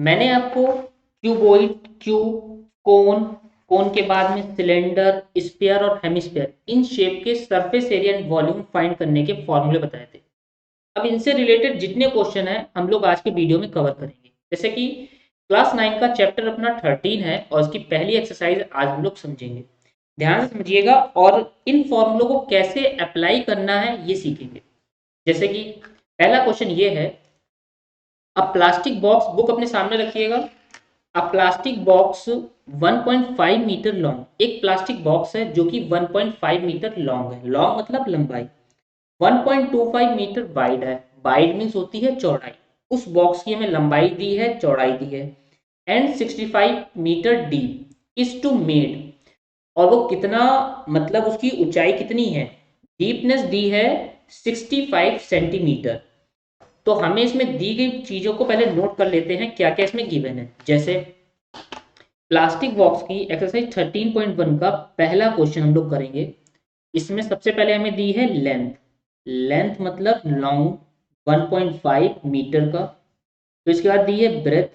मैंने आपको cuboid, cube, कोन, कोन के बाद में सिलेंडर, स्फीयर और हेमिस्फीयर, इन शेप के surface area and volume find करने के फॉर्मूले बताए थे। अब इनसे रिलेटेड जितने क्वेश्चन हैं हम लोग आज के वीडियो में कवर करेंगे। जैसे कि क्लास 9 का चैप्टर अपना 13 है और उसकी पहली एक्सरसाइज आज हम लोग समझेंगे। ध्यान से समझिएगा और इन फॉर्मूलों को कैसे अप्लाई करना है ये सीखेंगे। जैसे कि पहला क्वेश्चन ये है, अब प्लास्टिक बॉक्स, बुक अपने सामने रखिएगा। A plastic box 1.5 metre long, एक प्लास्टिक बॉक्स है जो कि 1.5 मीटर लॉन्ग है, लॉन्ग मतलब लंबाई, 1.25 मीटर वाइड है, वाइड मीन्स होती है चौड़ाई, उस बॉक्स की हमें लंबाई दी है, चौड़ाई दी है, and 65 metre deep is to made, और वो कितना, मतलब उसकी ऊंचाई कितनी है, डीपनेस दी है 65 सेंटीमीटर। तो हमें इसमें दी गई चीजों को पहले नोट कर लेते हैं क्या क्या इसमें गिवन है। जैसे प्लास्टिक बॉक्स की एक्सरसाइज 13.1 का पहला क्वेश्चन हम लोग करेंगे। इसमें सबसे पहले हमें दी है लेंथ, लेंथ मतलब लॉन्ग 1.5 मीटर का। तो इसके बाद दी है ब्रेथ,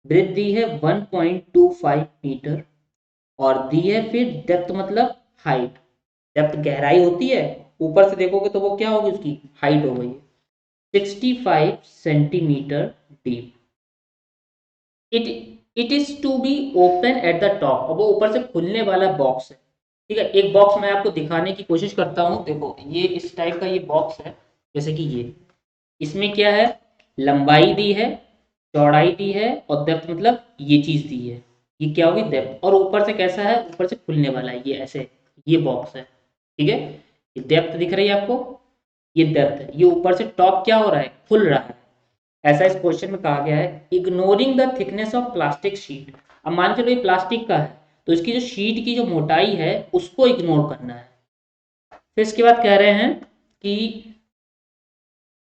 ब्रेथ दी है 1.25 मीटर, और दी है फिर डेप्थ मतलब हाइट, डेप्थ गहराई होती है, ऊपर से देखोगे तो वो क्या होगी, उसकी हाइट हो गई 65 centimetre deep. It it is to be open at the top, अब वो ऊपर से खुलने वाला बॉक्स है। ठीक है, एक बॉक्स मैं आपको दिखाने की कोशिश करता हूँ। देखो ये इस टाइप का ये बॉक्स है, जैसे कि ये, इसमें क्या है, लंबाई दी है, चौड़ाई दी है, और डेप्थ मतलब ये चीज दी है, ये क्या होगी डेप्थ, और ऊपर से कैसा है, ऊपर से खुलने वाला है, ये ऐसे, ये बॉक्स है। ठीक है, ये डेप्थ दिख रही है आपको, ये डेप्थ है, ये ऊपर से टॉप क्या हो रहा है, खुल रहा है। ऐसा इस क्वेश्चन में कहा गया है, ignoring the thickness of plastic sheet. अब मान चलो ये प्लास्टिक का है, तो इसकी जो शीट की जो मोटाई है उसको इग्नोर करना है। फिर इसके बाद कह रहे हैं कि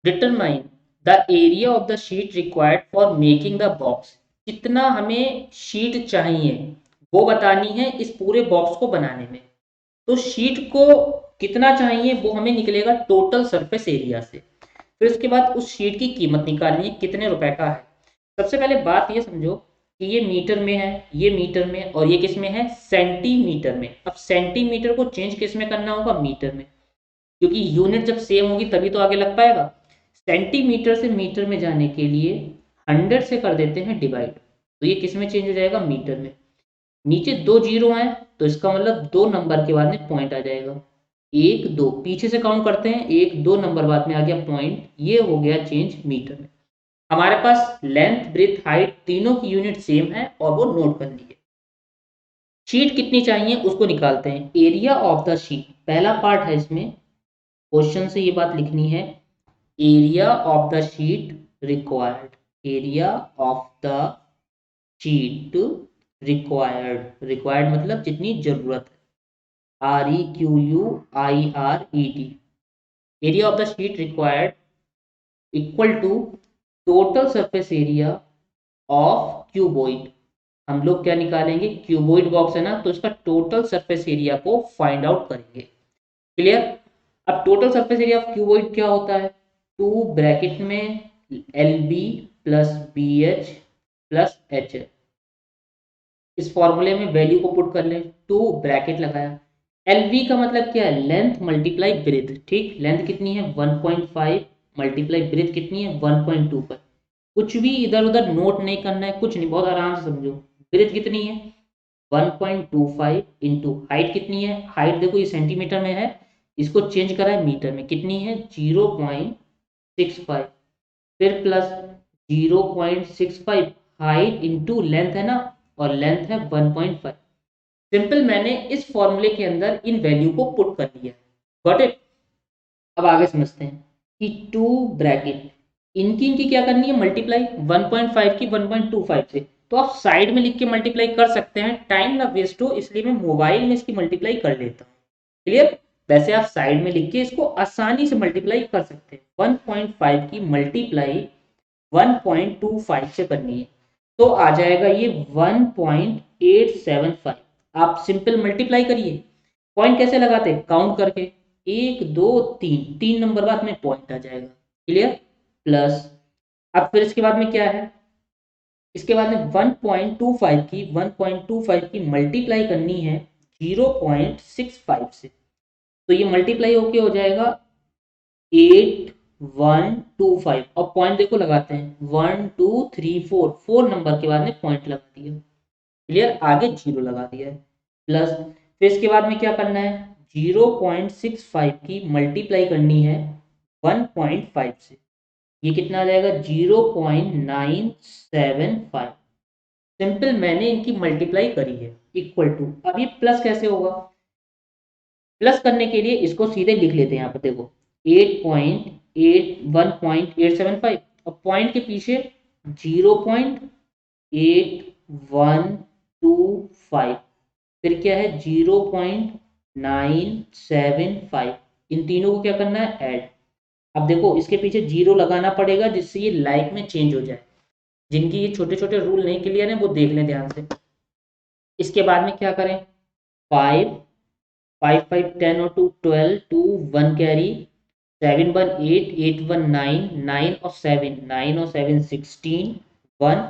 determine the area of the sheet required for making the box, कितना हमें शीट चाहिए वो बतानी है इस पूरे बॉक्स को बनाने में। तो शीट को कितना चाहिए वो हमें निकलेगा टोटल सरफेस एरिया से। फिर उसके बाद उस शीट की कीमत निकालनी है, कितने रुपए का है। सबसे पहले बात ये समझो कि ये मीटर में है, ये मीटर में, और ये किस में है, सेंटीमीटर में। अब सेंटीमीटर को चेंज किस में करना होगा, मीटर में, क्योंकि यूनिट जब सेम होगी तभी तो आगे लग पाएगा। सेंटीमीटर से मीटर में जाने के लिए 100 से कर देते हैं डिवाइड, तो ये किस में चेंज हो जाएगा, मीटर में। नीचे दो जीरो हैं तो इसका मतलब दो नंबर के बाद में पॉइंट आ जाएगा, एक दो, पीछे से काउंट करते हैं, एक दो नंबर बाद में आ गया पॉइंट, ये हो गया चेंज मीटर में। हमारे पास लेंथ, ब्रेथ, हाइट तीनों की यूनिट सेम है और वो नोट कर ली है। शीट कितनी चाहिए उसको निकालते हैं। एरिया ऑफ द शीट पहला पार्ट है, इसमें क्वेश्चन से ये बात लिखनी है, area of the sheet required, area of the sheet required, required मतलब जितनी जरूरत है, REQUIRED, area of the sheet required equal to total surface area of cuboid. हम लोग क्या निकालेंगे, क्यूबॉइड बॉक्स है ना, तो इसका टोटल सरफेस एरिया को फाइंड आउट करेंगे। क्लियर। अब total surface area of cuboid क्या होता है, टू ब्रैकेट में LB plus BH plus HL, इस फॉर्मूले में वैल्यू को पुट कर लें, टू ब्रैकेट लगाया, LB का मतलब क्या है, लेंथ मल्टीप्लाई ब्रेथ। ठीक, लेंथ कितनी है 1.5 मल्टीप्लाई ब्रेथ कितनी है 1.25। कुछ भी इधर उधर नोट नहीं करना है, कुछ नहीं, बहुत आराम से समझो। ब्रेथ कितनी है 1.25 इंटू हाइट कितनी है, हाइट देखो ये सेंटीमीटर में है, इसको चेंज करा है मीटर में, कितनी है 0.65, फिर प्लस 0.65, हाइट इंटू लेंथ है ना, और लेंथ है 1.5। सिंपल, मैंने इस फॉर्मूले के अंदर इन वैल्यू को पुट कर दिया। Got it. अब आगे समझते हैं कि टू ब्रैकेट, इनकी इनकी क्या करनी है, मल्टीप्लाई, 1.5 की 1.25 से, तो आप साइड में लिख के मल्टीप्लाई कर सकते हैं, टाइम ना वेस्ट हो इसलिए मैं मोबाइल में इसकी मल्टीप्लाई कर लेता हूँ। क्लियर। वैसे आप साइड में लिख के इसको आसानी से मल्टीप्लाई कर सकते हैं। 1.5 की मल्टीप्लाई 1.25 से करनी है, तो आ जाएगा ये 1.875। आप सिंपल मल्टीप्लाई करिए। पॉइंट कैसे लगाते हैं, काउंट करके, एक दो तीन, तीन नंबर बाद में पॉइंट आ जाएगा। क्लियर। प्लस, अब फिर इसके बाद में क्या है, इसके बाद में 1.25 की मल्टीप्लाई करनी है 0.65 से, तो ये मल्टीप्लाई होके हो जाएगा 8125। और पॉइंट देखो लगाते हैं 1 2 3 4, 4 नंबर के बाद में पॉइंट लगा दिया, क्लियर, आगे जीरो लगा दिया है, प्लस फिर इसके बाद में क्या करना है 0.65 की मल्टीप्लाई करनी है 1.5 से, ये कितना आ जाएगा 0.975। सिंपल मैंने इनकी मल्टीप्लाई करी है इक्वल टू। अब ये प्लस कैसे होगा, प्लस करने के लिए इसको सीधे लिख लेते हैं यहाँ पर देखो 8.8 1.875 और पॉइंट के पीछे 0.8125, फिर क्या है 0.975, इन तीनों को क्या करना है ऐड। अब देखो इसके पीछे जीरो लगाना पड़ेगा जिससे ये लाइक में चेंज हो जाए, जिनकी ये छोटे छोटे रूल नहीं क्लियर है वो देख लें ध्यान से। इसके बाद में क्या करें 5 5 5 10 और 2 12 2 1 कैरी 7 1 8 8 1 9 9 और 7 9 और 7 16 1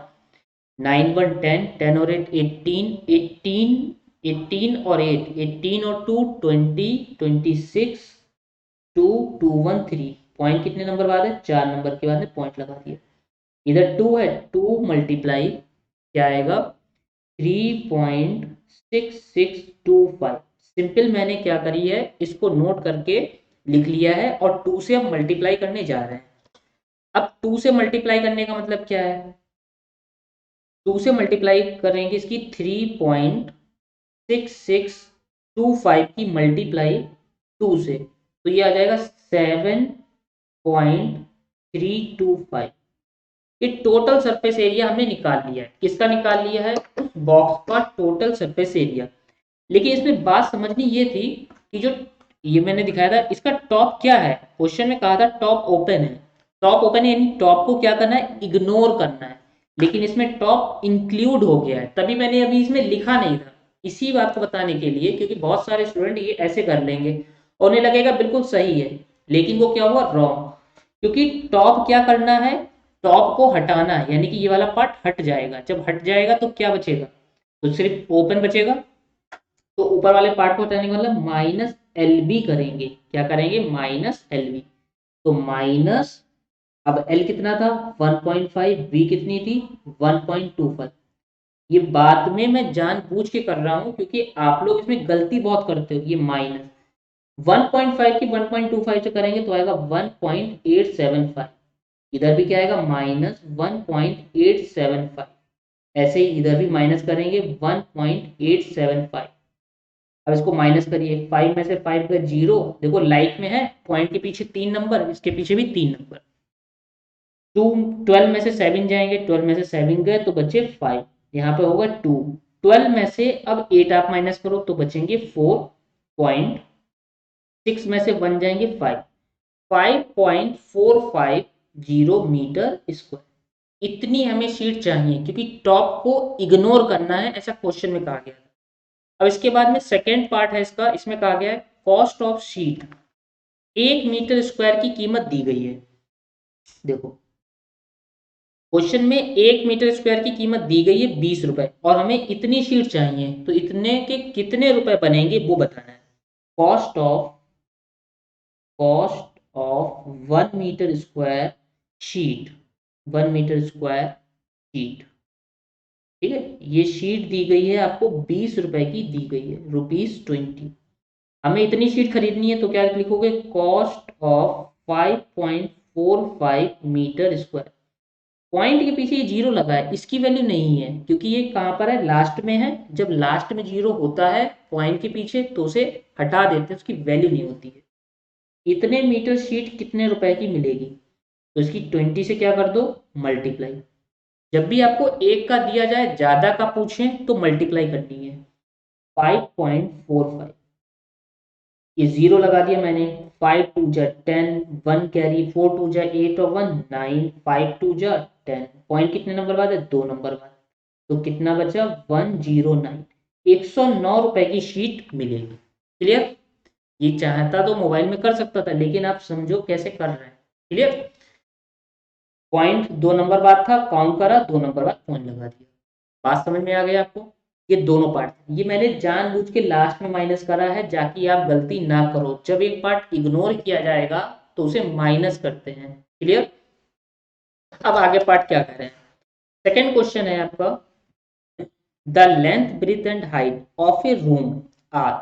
9 1 10 10 और 8 18 18 18 और 8 18 और 2 20 26 2 2 1 3, पॉइंट कितने नंबर बाद है 4 नंबर के बाद में पॉइंट लगा दिया। इधर 2 है 2 मल्टीप्लाई क्या आएगा 3.6625। सिंपल मैंने क्या करी है इसको नोट करके लिख लिया है और 2 से अब मल्टीप्लाई करने जा रहे हैं। अब 2 से मल्टीप्लाई करने का मतलब क्या है, 2 से मल्टीप्लाई करेंगे इसकी 3.6625 की मल्टीप्लाई 2 से, तो ये आ जाएगा 7.325। ये टोटल सरफेस एरिया हमने निकाल लिया है, किसका निकाल लिया है उस बॉक्स का टोटल सरफेस एरिया। लेकिन इसमें बात समझनी ये थी कि जो ये मैंने दिखाया था इसका टॉप क्या है, क्वेश्चन में कहा था टॉप ओपन है, टॉप ओपन है यानी टॉप को क्या करना है इग्नोर करना है, लेकिन इसमें टॉप इंक्लूड हो गया है, तभी मैंने अभी इसमें लिखा नहीं था, इसी बात को बताने के लिए, क्योंकि बहुत सारे स्टूडेंट ये ऐसे कर लेंगे और उन्हें लगेगा बिल्कुल सही है, लेकिन वो क्या हुआ रॉन्ग, क्योंकि टॉप क्या करना है टॉप को हटाना है, यानी कि ये वाला पार्ट हट जाएगा, जब हट जाएगा तो क्या बचेगा, तो सिर्फ ओपन बचेगा, तो ऊपर वाले पार्ट को हटाने का मतलब माइनस एल बी करेंगे, क्या करेंगे माइनस एल बी, तो माइनस अब एल कितना था 1.5, बी कितनी थी 1.25। ये बाद में मैं जानबूझ के कर रहा हूं क्योंकि आप लोग इसमें गलती बहुत करते हो, ये माइनस 1.5 की 1.25 से करेंगे तो आएगा 1.875, इधर भी क्या आएगा माइनस 1.875, ऐसे ही इधर भी माइनस करेंगे 1.875। अब इसको माइनस करिए 5 में से 5 का 0, देखो लाइक में है पॉइंट के पीछे 3 नंबर, इसके पीछे भी 3 नंबर, 2 12 में से 7 जाएंगे, 12 में से 7 गए तो बचे 5, यहाँ पे होगा 2, 12 में से अब 8 आप माइनस करो तो बचेंगे 4.6 में से 1 जाएंगे 5, 5.450 मीटर स्क्वायर, इतनी हमें शीट चाहिए क्योंकि टॉप को इग्नोर करना है, ऐसा क्वेश्चन में कहा गया था। अब इसके बाद में सेकेंड पार्ट है इसका, इसमें कहा गया है cost of sheet, 1 metre square की कीमत दी गई है, देखो क्वेश्चन में 1 मीटर स्क्वायर की कीमत दी गई है 20 रुपए और हमें इतनी शीट चाहिए, तो इतने के कितने रुपए बनेंगे वो बताना है। Cost of 1 metre square sheet, 1 metre square sheet, ठीक है, ये शीट दी गई है आपको 20 रुपए की दी गई है, ₹20। हमें इतनी शीट खरीदनी है तो क्या लिखोगे cost of 5.45 metre square, point के पीछे ये जीरो लगा है इसकी वैल्यू नहीं है क्योंकि ये कहाँ पर है लास्ट में है, जब लास्ट में जीरो होता है पॉइंट के पीछे तो उसे हटा देते हैं, उसकी वैल्यू नहीं होती है। इतने मीटर शीट कितने रुपए की मिलेगी, तो इसकी 20 से क्या कर दो मल्टीप्लाई, जब भी आपको एक का दिया जाए ज्यादा का पूछें तो मल्टीप्लाई करनी है 5.45, ये जीरो लगा दिया मैंने, 5 2 जा 10, 1 कैरी 4 2 जा 8 और 1 9, 5 2 जा 10, पॉइंट कितने नंबर बाद है 2 नंबर बाद, तो कितना बचा 109, 109 रुपए की शीट मिलेगी, क्लियर। ये चाहता तो मोबाइल में कर सकता था लेकिन आप समझो कैसे कर रहे हैं, क्लियर। पॉइंट 2 नंबर बाद था, काउंट करा, 2 नंबर बाद पॉइंट लगा दिया। बात समझ में आ गई आपको? ये दोनों पार्ट, ये मैंने जानबूझ के लास्ट में माइनस करा है जाकि आप गलती ना करो। जब एक पार्ट इग्नोर किया जाएगा तो उसे माइनस करते हैं। क्लियर? अब आगे पार्ट क्या कह रहे हैं। सेकेंड क्वेश्चन है आपका, the length breadth and height of a room are.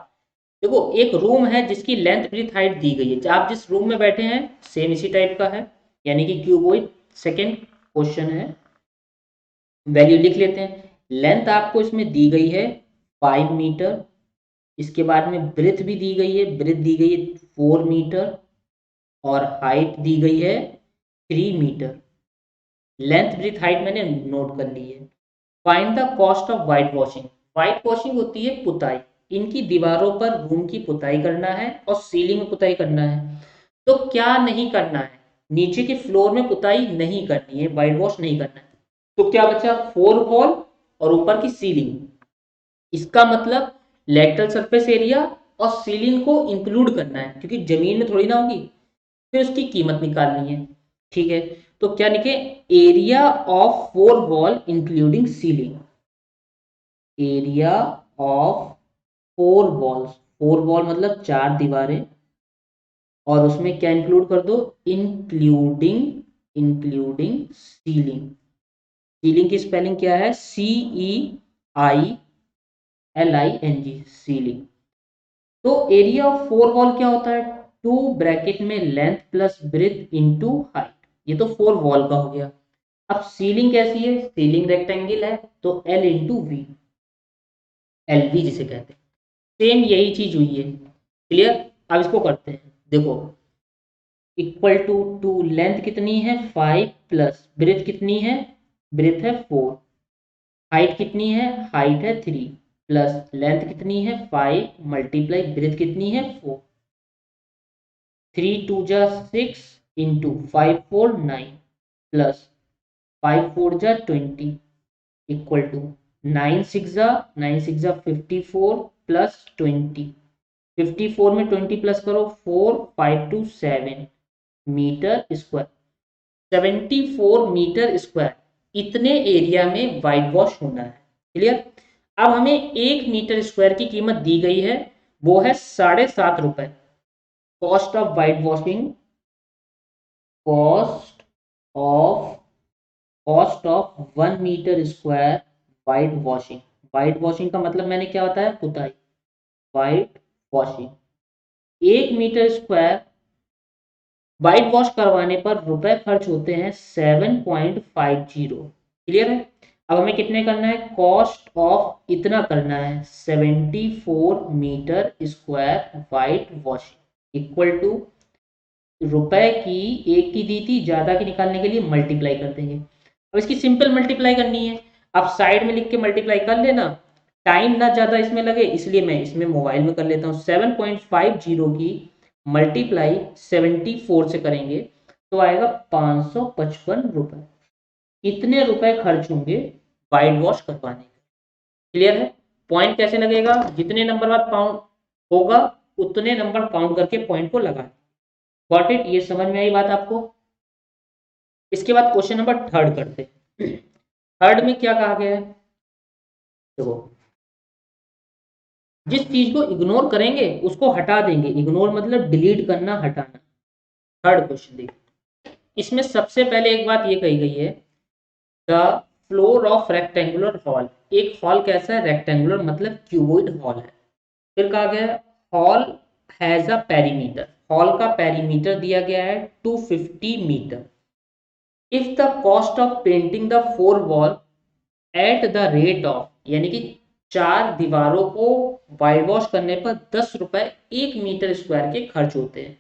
देखो एक रूम है जिसकी लेंथ ब्रीथ हाइट दी गई है, आप जिस रूम में बैठे हैं सेम इसी टाइप का है, यानी कि क्यूबॉइड। सेकेंड क्वेश्चन है, वैल्यू लिख लेते हैं। लेंथ आपको इसमें दी गई है 5 मीटर, इसके बाद में ब्रेथ भी दी गई है, ब्रेथ दी गई है 4 मीटर और हाइट दी गई है 3 मीटर। लेंथ ब्रेथ हाइट मैंने नोट कर ली है। Find the cost of white washing. White washing होती है पुताई, इनकी दीवारों पर रूम की पुताई करना है और सीलिंग में पुताई करना है। तो क्या नहीं करना है, नीचे के फ्लोर में पुताई नहीं करनी है, वाइट वॉश नहीं करना है। तो क्या बचा, 4 वॉल और ऊपर की सीलिंग। इसका मतलब लेटरल सरफेस एरिया और सीलिंग को इंक्लूड करना है, क्योंकि जमीन में थोड़ी ना होगी, फिर उसकी कीमत निकालनी है। ठीक है, तो क्या लिखे, area of 4 wall including ceiling. Area of 4 walls, 4 wall मतलब 4 दीवारें, और उसमें क्या इंक्लूड कर दो, इंक्लूडिंग, इंक्लूडिंग सीलिंग। सीलिंग की स्पेलिंग क्या है, CEILING, सीलिंग। तो एरिया ऑफ 4 वॉल क्या होता है, 2 ब्रैकेट में length plus breadth into height. ये तो 4 वॉल का हो गया। अब सीलिंग कैसी है, सीलिंग रेक्टेंगल है तो L इंटू वी, LV जिसे कहते हैं। सेम यही चीज हुई है। क्लियर? अब इसको करते हैं, देखो इक्वल टू लेंथ कितनी है 5 प्लस ब्रेथ कितनी है, ब्रेथ है 4, हाइट कितनी है, हाइट है 3 प्लस लेंथ कितनी है 5 मल्टीप्लाई ब्रेथ कितनी है 4, 3 2 जा 6 इंटू 5 4 9 प्लस 5 4 जा 20 इक्वल टू 9 6 जा 54 प्लस 20, 54 में 20 प्लस करो 4 5 2 7 मीटर स्क्वायर, 74 मीटर स्क्वायर इतने एरिया में वाइट वॉश होना है। क्लियर? अब हमें 1 मीटर स्क्वायर की कीमत दी गई है, वो है 7.5 रुपए। Cost of white washing, cost of, cost of 1 metre square white washing. White washing का मतलब मैंने क्या बताया, पुताई। White washing 1 metre square white wash करवाने पर रुपए खर्च होते हैं 7.50। क्लियर है? अब हमें कितने करना है, कॉस्ट ऑफ इतना करना है 74 metre square white washing equal to रुपए की, एक की दी थी, ज्यादा की निकालने के लिए मल्टीप्लाई कर देंगे। अब इसकी सिंपल मल्टीप्लाई करनी है, आप साइड में लिख के मल्टीप्लाई कर लेना, टाइम ना ज्यादा इसमें लगे, इसलिए मैं इसमें मोबाइल में कर लेता हूँ। 7.50 की मल्टीप्लाई 74 से करेंगे तो आएगा 555 रुपए। इतने रुपए खर्च होंगे वाइट वॉश करवाने के। क्लियर है? पॉइंट कैसे लगेगा, जितने नंबर बाद पाउंड होगा उतने नंबर काउंट करके पॉइंट को लगा। Got it? ये समझ में आई बात आपको? इसके बाद क्वेश्चन नंबर थर्ड करते हैं। थर्ड में क्या कहा गया है, देखो जिस चीज को इग्नोर करेंगे उसको हटा देंगे, इग्नोर मतलब डिलीट करना, हटाना। थर्ड क्वेश्चन देखिए, इसमें सबसे पहले एक बात ये कही गई है, the floor of rectangular hall. एक हॉल कैसा है, रेक्टेंगुलर मतलब क्यूबॉइड हॉल है। फिर कहा गया hall has a perimeter, hall का पेरीमीटर दिया गया है 250 metre. If the cost of painting the 4 wall at the rate of, यानी कि 4 दीवारों को वाइट वॉश करने पर 10 रुपए 1 मीटर स्क्वायर के खर्च होते हैं।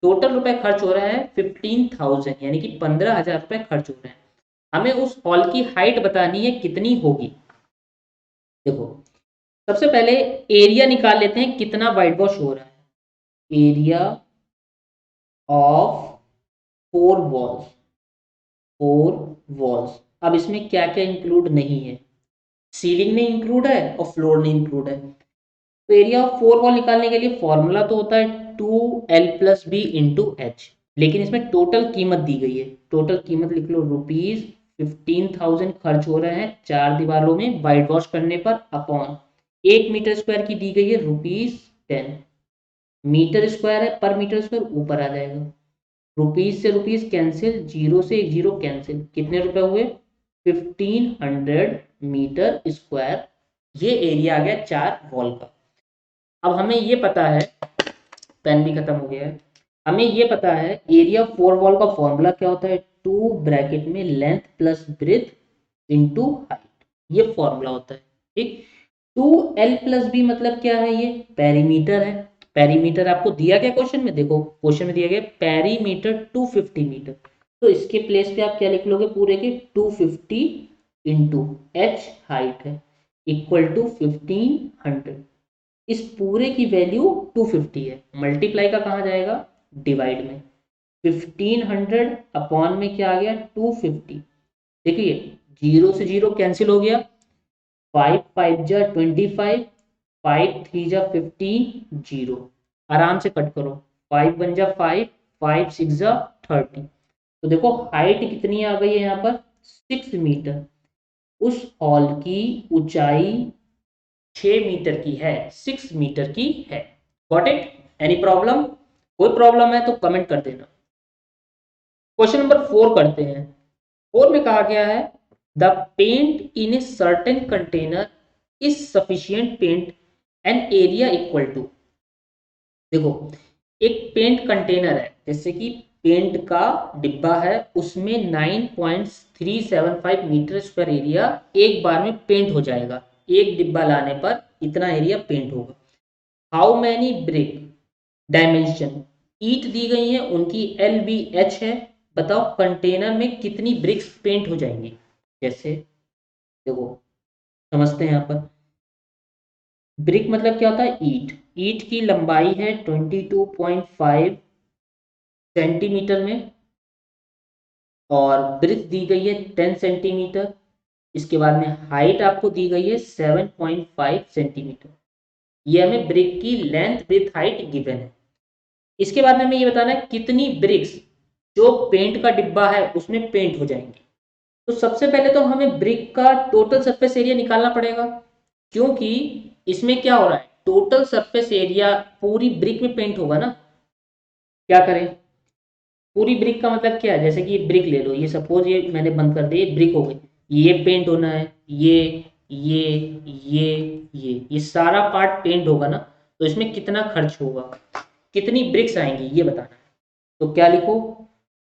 टोटल रुपए खर्च हो रहा है 15,000, यानी कि 15,000 रुपए खर्च हो रहे हैं। हमें उस हॉल की हाइट बतानी है कितनी होगी। देखो सबसे पहले एरिया निकाल लेते हैं, कितना वाइट वॉश हो रहा है। Area of 4 walls, 4 walls. अब इसमें क्या क्या इंक्लूड नहीं है, सीलिंग नहीं इंक्लूड है और फ्लोर नहीं इंक्लूड है। तो एरिया ऑफ 4 वॉल निकालने के लिए फॉर्मूला तो होता है 2L + B × H, लेकिन इसमें टोटल कीमत दी गई है टोटल कीमत लिख लो ₹15,000 खर्च हो रहे हैं 4 दीवारों में वाइट वॉश करने पर, अपॉन 1 मीटर स्क्वायर की दी गई है ₹10। मीटर स्क्वायर है, पर मीटर स्क्वायर ऊपर आ जाएगा। रुपीज से रुपीज कैंसिल, जीरो से एक जीरो कैंसिल, कितने रुपए हुए? 1500 मीटर स्क्वायर। ये एरिया आ गया 4 वॉल का। अब हमें ये पता है, पेन भी खत्म हो गया है, हमें ये पता है एरिया 4 वॉल का फॉर्मूला क्या होता है, 2 ब्रैकेट में length plus breadth into height, ये फॉर्मूला होता है। ठीक, 2L प्लस बी मतलब क्या है, ये पेरीमीटर है। पेरीमीटर आपको दिया गया क्वेश्चन में, देखो क्वेश्चन में दिया गया पेरीमीटर 250 मीटर, तो इसके प्लेस पे आप क्या लिख लोगे पूरे के 250 इंटू एच हाइट है इक्वल टू 1500। इस पूरे की वैल्यू 250 है, मल्टीप्लाई का कहाँ जाएगा, डिवाइड में। 1500 अपॉन में क्या आ गया 250। देखिए जीरो से जीरो कैंसिल हो गया, 5 5 जा 25, 5 3 जा 15, जीरो। आराम से कट करो, 5 1 जा 5, 5 6 जा 30। तो देखो हाइट कितनी आ गई है यहाँ पर 6 मीटर। उस हॉल की ऊंचाई 6 मीटर की है, 6 मीटर की है। Got it? Any problem? कोई प्रॉब्लम है तो कमेंट कर देना। क्वेश्चन नंबर 4 करते हैं। 4 में कहा गया है the paint in a certain container is sufficient paint an area equal to. देखो एक पेंट कंटेनर है, जैसे कि पेंट का डिब्बा है, उसमें 9.375 मीटर स्क्वायर एरिया एक बार में पेंट हो जाएगा। एक डिब्बा लाने पर इतना एरिया पेंट होगा। हाउ मैनी ब्रिक डायमेंशन, ईट दी गई है, उनकी LBH है। बताओ कंटेनर में कितनी ब्रिक्स पेंट हो जाएंगी। जैसे देखो समझते हैं यहाँ पर, ब्रिक मतलब क्या होता है, ईट। ईट की लंबाई है 22.5 सेंटीमीटर में, और ब्रिथ दी गई है 10 सेंटीमीटर। इसके बाद में हाइट आपको दी गई है 7.5 सेंटीमीटर। ये हमें ब्रिक की लेंथ ब्रिथ हाइट गिवन है। इसके बाद में हमें ये बताना है कितनी ब्रिक्स जो पेंट का डिब्बा है उसमें पेंट हो जाएंगी। तो सबसे पहले तो हमें ब्रिक का टोटल सरफेस एरिया निकालना पड़ेगा, क्योंकि इसमें क्या हो रहा है, टोटल सरफेस एरिया पूरी ब्रिक में पेंट होगा ना। क्या करें, पूरी ब्रिक का मतलब क्या है, जैसे कि ये ब्रिक ले लो, ये सपोज ये मैंने बंद कर दी, ये ब्रिक हो गई, ये पेंट होना है, ये ये ये सारा पार्ट पेंट होगा ना। तो इसमें कितना खर्च होगा, कितनी ब्रिक्स आएंगी ये बताना है। तो क्या लिखो,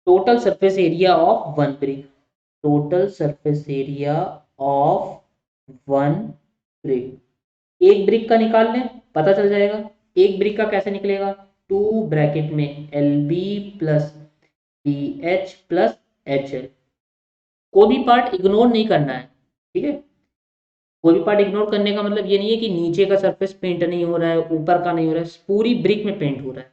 total surface area of one brick, total surface area of one brick. एक ब्रिक का निकाल लें, पता चल जाएगा। एक ब्रिक का कैसे निकलेगा, 2 ब्रैकेट में LB plus BH plus HL। कोई भी पार्ट इग्नोर नहीं करना है, ठीक है। कोई भी पार्ट इग्नोर करने का मतलब ये नहीं है कि नीचे का सरफेस पेंट नहीं हो रहा है, ऊपर का नहीं हो रहा है, पूरी ब्रिक में पेंट हो रहा है।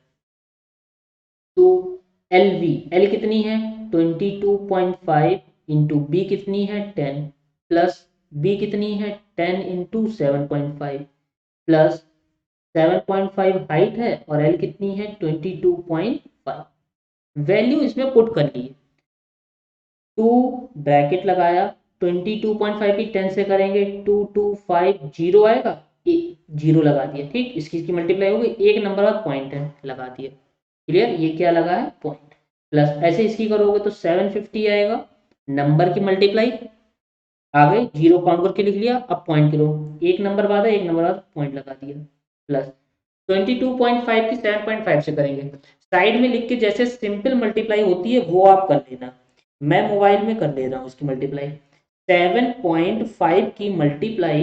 तो LV, L कितनी है 22.5 इंटू बी कितनी है 10, प्लस बी कितनी है 10 इंटू 7.5, प्लस 7.5 हाइट है, और L कितनी है 22.5। वैल्यू इसमें पुट कर ली, 2 ब्रैकेट लगाया, 22.5 की 10 से करेंगे 225, जीरो आएगा, जीरो लगा दिया। ठीक, इसकी मल्टीप्लाई हो गई, एक नंबर बाद पॉइंट है लगा दिया। क्लियर, ये क्या लगा है पॉइंट। प्लस ऐसे इसकी करोगे तो 750 आएगा, नंबर की मल्टीप्लाई आ गई, जीरो काउंट करके लिख लिया। अब पॉइंट करो, एक नंबर बाद है, एक नंबर बाद पॉइंट लगा दिया। प्लस 22.5 की 7.5 से करेंगे, साइड में लिख के जैसे सिंपल मल्टीप्लाई होती है वो आप कर लेना, मैं मोबाइल में कर ले रहा हूँ इसकी मल्टीप्लाई। 7.5 की मल्टीप्लाई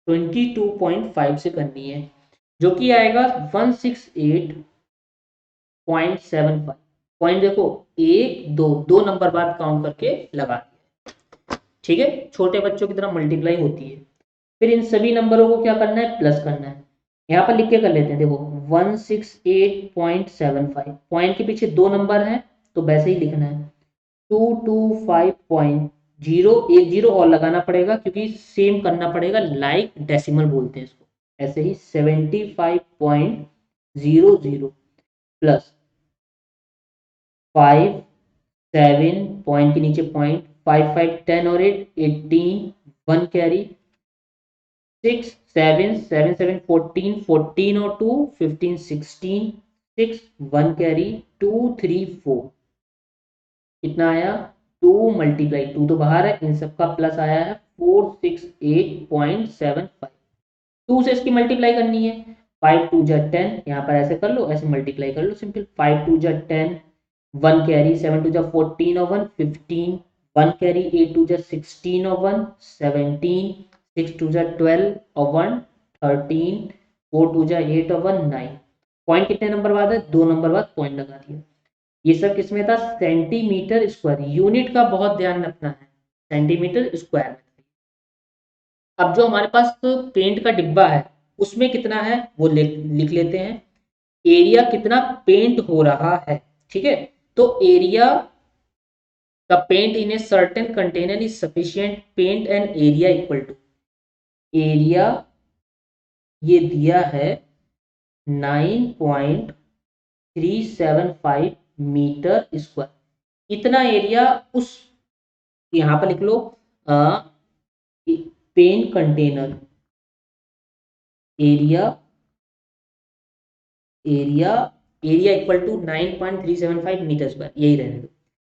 22.5 से करनी है, जो कि आएगा 168.75। पॉइंट देखो, एक दो दो नंबर बाद काउंट करके लगा दिया। ठीक है, छोटे बच्चों की तरह मल्टीप्लाई होती है। फिर इन सभी नंबरों को क्या करना है, प्लस करना है। यहाँ पर लिख के कर लेते हैं, देखो 168.75, पॉइंट के पीछे दो नंबर हैं तो वैसे ही लिखना है। 225.0, एक जीरो और लगाना पड़ेगा क्योंकि सेम करना पड़ेगा, लाइक डेसिमल बोलते हैं इसको। ऐसे ही 75.00 प्लस 5 7 पॉइंट के नीचे पॉइंट, 5 5 10 और 8 18, 1 कैरी, 6 7 7 7 14 14 और 2 15 16, 6 1 कैरी, 2 3 4, कितना आया 2 मल्टीप्लाई 2 तो बाहर है, इन सबका प्लस आया है 468.75। 2 से इसकी मल्टीप्लाई करनी है, 5 2 जा 10, यहाँ पर ऐसे कर लो, ऐसे मल्टीप्लाई कर लो सिंपल, 5 2 जा 10, 1 कैरी, 7 2 जा 14 और 1 15, 1 कैरी, 8 2 जा 16 और 1 17, 6 2 जा 12 और 1 13, 4 2 जा 8 और 1 9। पॉइंट कितने नंबर बाद है, 2 नंबर बाद पॉइंट लगा दिया। ये सब किसमें था, सेंटीमीटर स्क्वायर, यूनिट का बहुत ध्यान रखना है, सेंटीमीटर स्क्वायर में। अब जो हमारे पास पेंट का डिब्बा है उसमें कितना है वो लिख लेते हैं, एरिया कितना पेंट हो रहा है, ठीक है। तो एरिया का paint in a certain container is sufficient paint and area equal to, area ये दिया है 9.375 मीटर स्क्वायर, इतना एरिया उस, यहाँ पर लिख लो paint container, area area area equal to 9.375 metre square, यही रहने दो।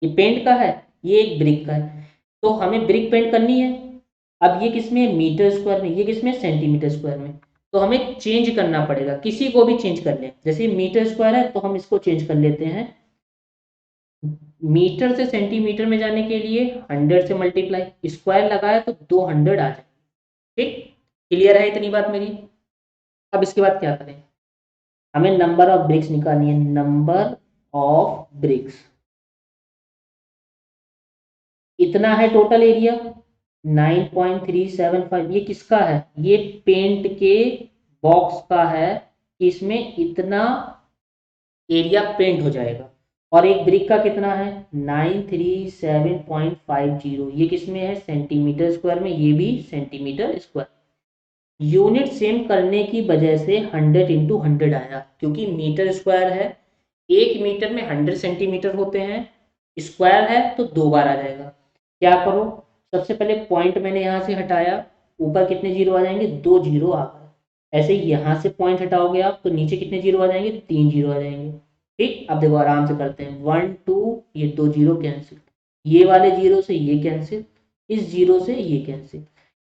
ये पेंट का है, ये एक ब्रिक का है, तो हमें ब्रिक पेंट करनी है। अब ये किसमें, मीटर स्क्वायर में, ये किसमें, सेंटीमीटर स्क्वायर में। तो हमें चेंज करना पड़ेगा, किसी को भी चेंज कर लें, जैसे मीटर स्क्वायर है तो हम इसको चेंज कर लेते हैं, मीटर से सेंटीमीटर में जाने के लिए 100 से मल्टीप्लाई, स्क्वायर लगाया तो 200 आ जाए। ठीक, क्लियर है इतनी बात मेरी। अब इसके बाद क्या करें, हमें नंबर ऑफ ब्रिक्स निकालनी है, नंबर ऑफ ब्रिक्स, इतना है टोटल एरिया 9.375, ये किसका है, ये पेंट के बॉक्स का है, इसमें इतना एरिया पेंट हो जाएगा। और एक ब्रिक का कितना है 937.50, ये किसमें है, सेंटीमीटर स्क्वायर में, ये भी सेंटीमीटर स्क्वायर। यूनिट सेम करने की वजह से 100 इंटू 100 आया, क्योंकि मीटर स्क्वायर है, 1 मीटर में 100 सेंटीमीटर होते हैं, स्क्वायर है तो 2 बार आ जाएगा। क्या करो, सबसे पहले पॉइंट मैंने यहाँ से हटाया, ऊपर कितने जीरो आ जाएंगे, 2 जीरो आ गए। ऐसे यहाँ से पॉइंट हटाओगे आप तो नीचे कितने जीरो आ जाएंगे, 3 जीरो आ जाएंगे। ठीक, अब देखो आराम से करते हैं, 1 2, ये 2 जीरो कैंसिल, ये वाले जीरो से ये कैंसिल, इस जीरो से ये कैंसिल,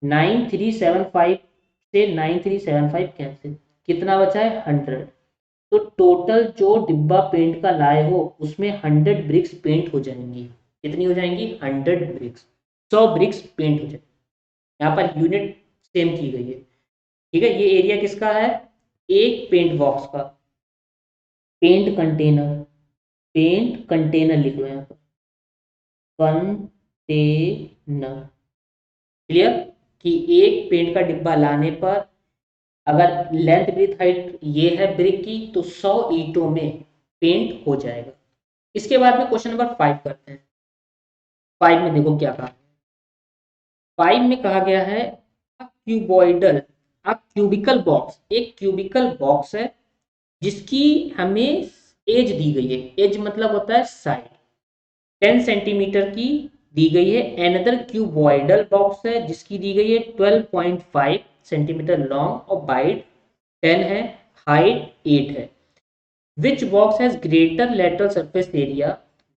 9375 से 9375 कैंसिल, कितना बचा है 100। तो टोटल जो डिब्बा पेंट का लाए हो उसमें 100 ब्रिक्स पेंट हो जाएंगी, कितनी हो जाएंगी 100 ब्रिक्स, 100 ब्रिक्स पेंट हो जाएंगी। यहाँ पर यूनिट सेम की गई है, ठीक है। ये एरिया किसका है, एक पेंट बॉक्स का, पेंट कंटेनर, पेंट कंटेनर लिख लो यहाँ पर, कंटेनर, क्लियर, कि एक पेंट का डिब्बा लाने पर अगर लेंथ ब्रीथ हाइट ये है ब्रिक की तो 100 ईंटों में पेंट हो जाएगा। इसके बाद में क्वेश्चन नंबर 5 करते हैं। 5 में देखो क्या कहा, 5 में कहा गया है क्यूबॉइडल, क्यूबिकल बॉक्स, एक क्यूबिकल बॉक्स है जिसकी हमें एज दी गई है, एज मतलब होता है साइड, 10 सेंटीमीटर की दी गई है। एनदर क्यूबॉइडल बॉक्स है जिसकी दी गई है 12.5 सेंटीमीटर लॉन्ग और बाइड 10 है, हाइट 8 है। Which box has greater lateral surface area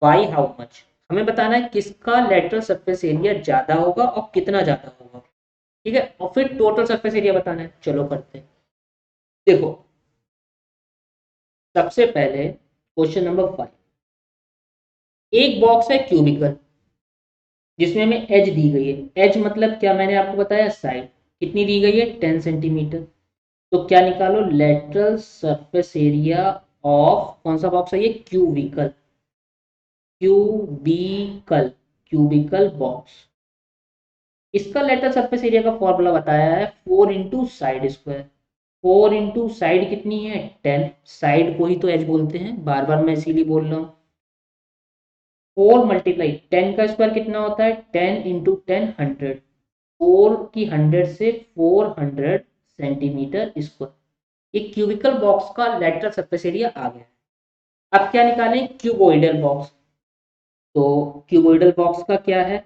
by how much, हमें बताना है किसका लेटरल सरफेस एरिया ज्यादा होगा और कितना ज्यादा होगा, ठीक है। और फिर टोटल सरफेस एरिया बताना है, चलो करते हैं। देखो सबसे पहले क्वेश्चन नंबर 5, एक बॉक्स है क्यूबिकल जिसमें हमें एज दी गई है, एज मतलब क्या मैंने आपको बताया साइड, कितनी दी गई है 10 सेंटीमीटर। तो क्या निकालो, लेटरल सरफेस एरिया ऑफ कौन सा बॉक्स है ये, क्यूबिकल, क्यूबिकल, क्यूबिकल बॉक्स। इसका लेटरल सरफेस एरिया का फॉर्मूला बताया है 4 into side square, 4 into side कितनी है 10, साइड को ही तो एज बोलते हैं, बार बार मैं इसीलिए बोल रहा हूँ। 4 मल्टीप्लाई 10 का स्क्वायर कितना होता है 10 इंटू 10 100, 4 की 100 से 400 सेंटीमीटर स्क्वायर। एक क्यूबिकल बॉक्स का लेटरल सरफेस एरिया आ गया। अब क्या निकालें, क्यूबोइडल बॉक्स, तो क्यूबोइडल बॉक्स का क्या है,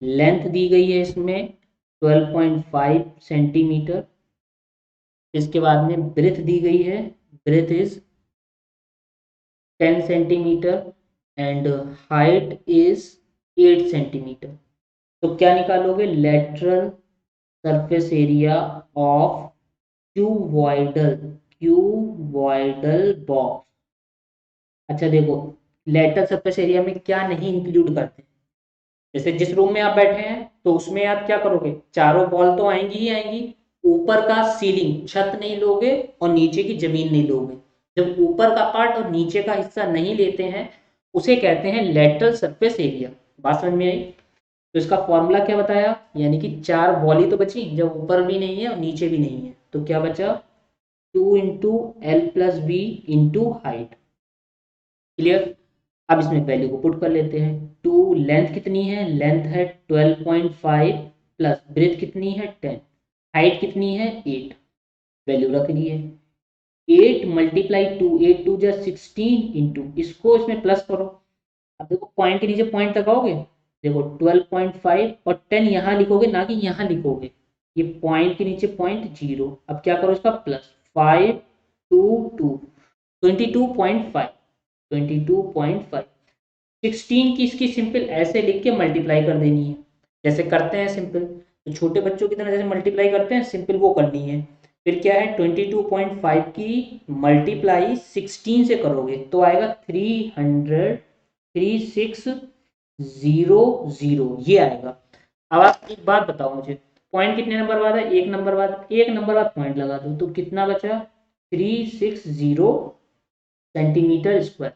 लेंथ दी गई है इसमें 12.5 सेंटीमीटर, इसके बाद में ब्रेथ दी गई है, breadth is 10 centimetre and height is 8 centimetre. तो क्या निकालोगे, lateral surface area of cuboidal box. अच्छा देखो, लेटरल सरफेस एरिया में क्या नहीं इंक्लूड करते, जैसे जिस रूम में आप बैठे हैं तो उसमें आप क्या करोगे, चारों वॉल तो आएंगी ही आएंगी, ऊपर का सीलिंग छत नहीं लोगे और नीचे की जमीन नहीं लोगे। जब ऊपर का पार्ट और नीचे का हिस्सा नहीं लेते हैं उसे कहते हैं लेटरल सरफेस एरिया। बात समझ में आई? तो इसका फॉर्मूला क्या बताया, यानी कि चार वॉल ही तो बची, जब ऊपर भी नहीं है और नीचे भी नहीं है तो क्या बचा, 2 into L plus B into height. Clear? अब इसमें वैल्यू को पुट कर लेते हैं। 2 लेंथ कितनी है, लेंथ है 12.5 प्लस ब्रेथ कितनी है 10, हाइट कितनी है 8, वैल्यू रख दी है। 8 मल्टीप्लाई 2, 8 2 जा 16 इंटू, इसको इसमें प्लस करो। अब देखो पॉइंट के नीचे पॉइंट लगाओगे, देखो 12.5 और 10 यहाँ लिखोगे ना कि यहाँ लिखोगे, ये पॉइंट के नीचे पॉइंट 0। अब क्या करो इसका प्लस 5 2 2 22.5 22.5 16 की इसकी सिंपल ऐसे लिख के मल्टीप्लाई कर देनी है, जैसे करते हैं सिंपल, तो छोटे बच्चों की तरह जैसे मल्टीप्लाई करते हैं सिंपल वो करनी है। फिर क्या है 22.5 की मल्टीप्लाई 16 से करोगे तो आएगा 300 ये आएगा। अब आप एक बात बताओ मुझे, पॉइंट कितने नंबर बाद है, एक नंबर बाद, एक नंबर बाद पॉइंट लगा दो तो कितना बचा, 360 सेंटीमीटर स्क्वायर।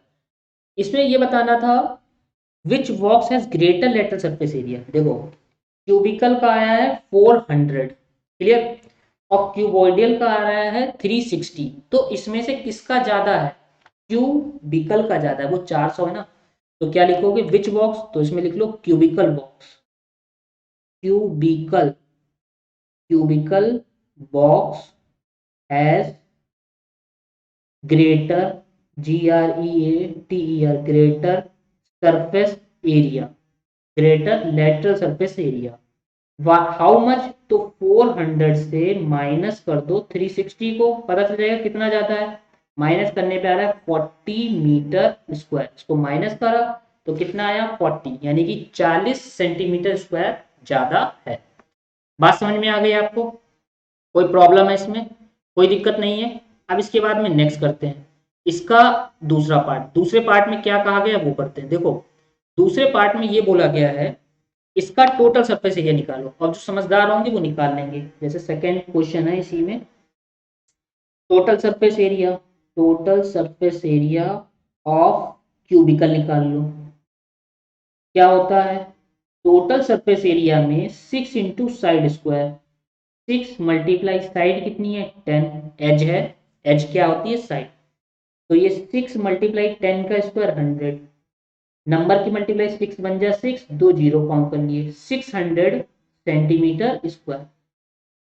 इसमें ये बताना था which box has greater lateral surface area. देखो क्यूबिकल का आया है 400, क्लियर, और क्यूबॉइडल का आ रहा है 360, तो इसमें से किसका ज्यादा है, क्यूबिकल का ज्यादा है, वो 400 है ना। तो क्या लिखोगे, विच बॉक्स, तो इसमें लिख लो cubical box, cubical cubical box has greater GREATER greater surface area, greater lateral surface area. How much, तो 400 से माइनस कर दो 360 को, पता चल जाएगा कितना जाता है, माइनस करने पे आ रहा है 40 मीटर स्क्वायर, इसको माइनस करा तो कितना आया 40, यानी कि 40 सेंटीमीटर स्क्वायर ज्यादा है। बात समझ में आ गई आपको? कोई प्रॉब्लम है इसमें, कोई दिक्कत नहीं है? अब इसके बाद में नेक्स्ट करते हैं इसका दूसरा पार्ट। दूसरे पार्ट में क्या कहा गया वो करते हैं। देखो दूसरे पार्ट में ये बोला गया है इसका टोटल सरफेस एरिया निकालो, और जो समझदार होंगे वो निकाल लेंगे। जैसे सेकंड क्वेश्चन है इसी में, total surface area, total surface area of cubicle निकाल लो। क्या होता है, टोटल सरफेस एरिया में 6 into side square, 6 multiply side कितनी है 10, एज है, एज क्या होती है साइड, तो ये 6 मल्टीप्लाई 10 का स्क्वायर 100, नंबर की मल्टीप्लाई 6 बन जाए 6, 2 जीरो काउंट कर लिए, 600 सेंटीमीटर स्क्वायर।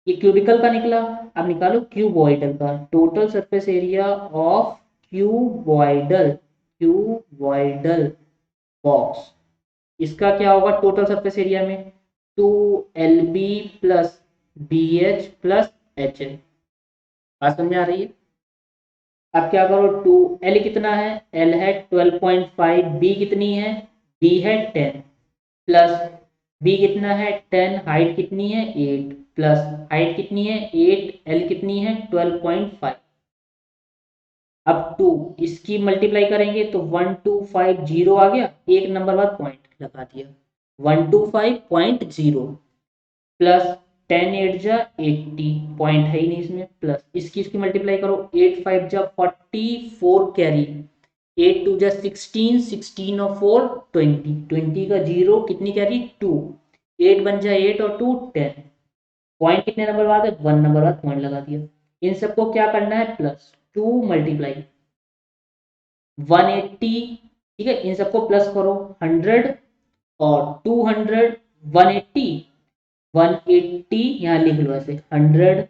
ये क्यूबिकल का निकला। अब निकालो क्यूबॉइडल का, total surface area of cuboidal box, इसका क्या होगा टोटल सरफेस एरिया में 2LB plus BH plus HL। बात समझ में आ रही है? अब क्या करो, 2L कितना है, L है 12.5, B कितनी है, B है 10 प्लस B कितना है 10, हाइट कितनी है 8 प्लस हाइट कितनी है 8, L कितनी है 12.5। अब 2 इसकी मल्टीप्लाई करेंगे तो 1250 आ गया, एक नंबर बाद पॉइंट लगा दिया, 125.0 प्लस 10 8 जा 80, पॉइंट है ही नहीं इसमें, प्लस इसकी मल्टीप्लाई करो 8 5 जा 44 कैरी, 8 2 जा 16, 16 और 4 20, 20 का जीरो कितनी कैरी 2, 8 बन जा 8 और 2 10, पॉइंट कितने नंबर बाद है 1 नंबर बाद पॉइंट लगा दिया। इन सबको क्या करना है प्लस 2 मल्टीप्लाई 180, ठीक है, इन सबको प्लस करो 100 और 200, 180 180 यहाँ लिख लो ऐसे 100,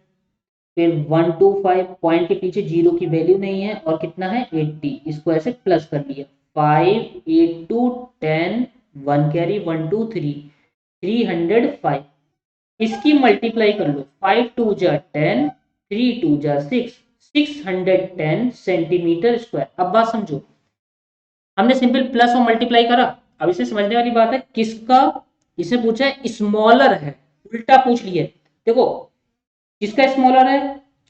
फिर 125, पॉइंट के पीछे जीरो की वैल्यू नहीं है और कितना है 80, इसको ऐसे प्लस कर दिया 5 8 2 10 1 कैरी 1 2 3 305 इसकी मल्टीप्लाई कर लो 5 2 जा 10 3 2 जा 6 610 सेंटीमीटर स्क्वायर। अब बात समझो, हमने सिंपल प्लस और मल्टीप्लाई करा। अब इसे समझने वाली बात है किसका, इसे पूछा है स्मॉलर है, उल्टा पूछ लिए। देखो किसका स्मॉलर है,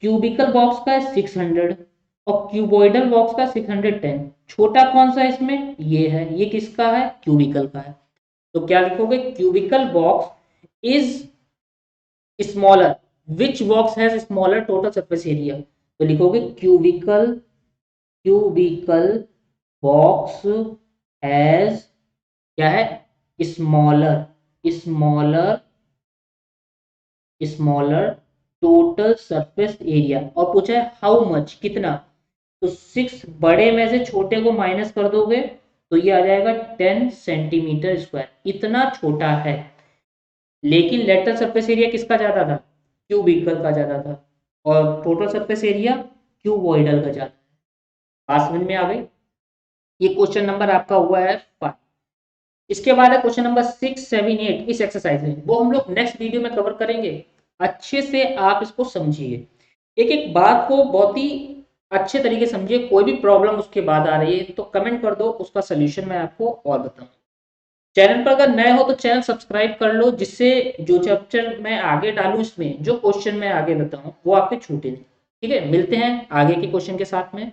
क्यूबिकल बॉक्स का है 600 और क्यूबॉइडल बॉक्स का 610। छोटा कौन सा है इसमें, ये है। ये किसका है, क्यूबिकल का है। तो क्या लिखोगे, cubical box is smaller, which box has smaller total surface area. तो लिखोगे क्यूबिकल क्यूबिकल बॉक्स हैज क्या है, smaller smaller smaller total surface area. और पूछा है हाउ मच, कितना। तो 6 बड़े में से छोटे को माइनस कर दोगे तो ये आ जाएगा 10 सेंटीमीटर स्क्वायर, इतना छोटा है। लेकिन लेटरल सरफेस एरिया किसका ज्यादा था, क्यूबिकल का ज्यादा था, और टोटल सरफेस एरिया क्यूबॉइडल का ज्यादा। बात समझ में आ गई। ये क्वेश्चन नंबर आपका हुआ है 5। इसके बाद है क्वेश्चन नंबर 6 7 8 इस एक्सरसाइज में, वो हम लोग नेक्स्ट वीडियो में कवर करेंगे। अच्छे से आप इसको समझिए, एक एक बात को बहुत ही अच्छे तरीके से समझिए। कोई भी प्रॉब्लम उसके बाद आ रही है तो कमेंट कर दो, उसका सोल्यूशन मैं आपको और बताऊंगा। चैनल पर अगर नए हो तो चैनल सब्सक्राइब कर लो, जिससे जो चैप्टर मैं आगे डालूं इसमें जो क्वेश्चन मैं आगे बताऊं वो आपके छूटे नहीं। ठीक है, मिलते हैं आगे के क्वेश्चन के साथ में।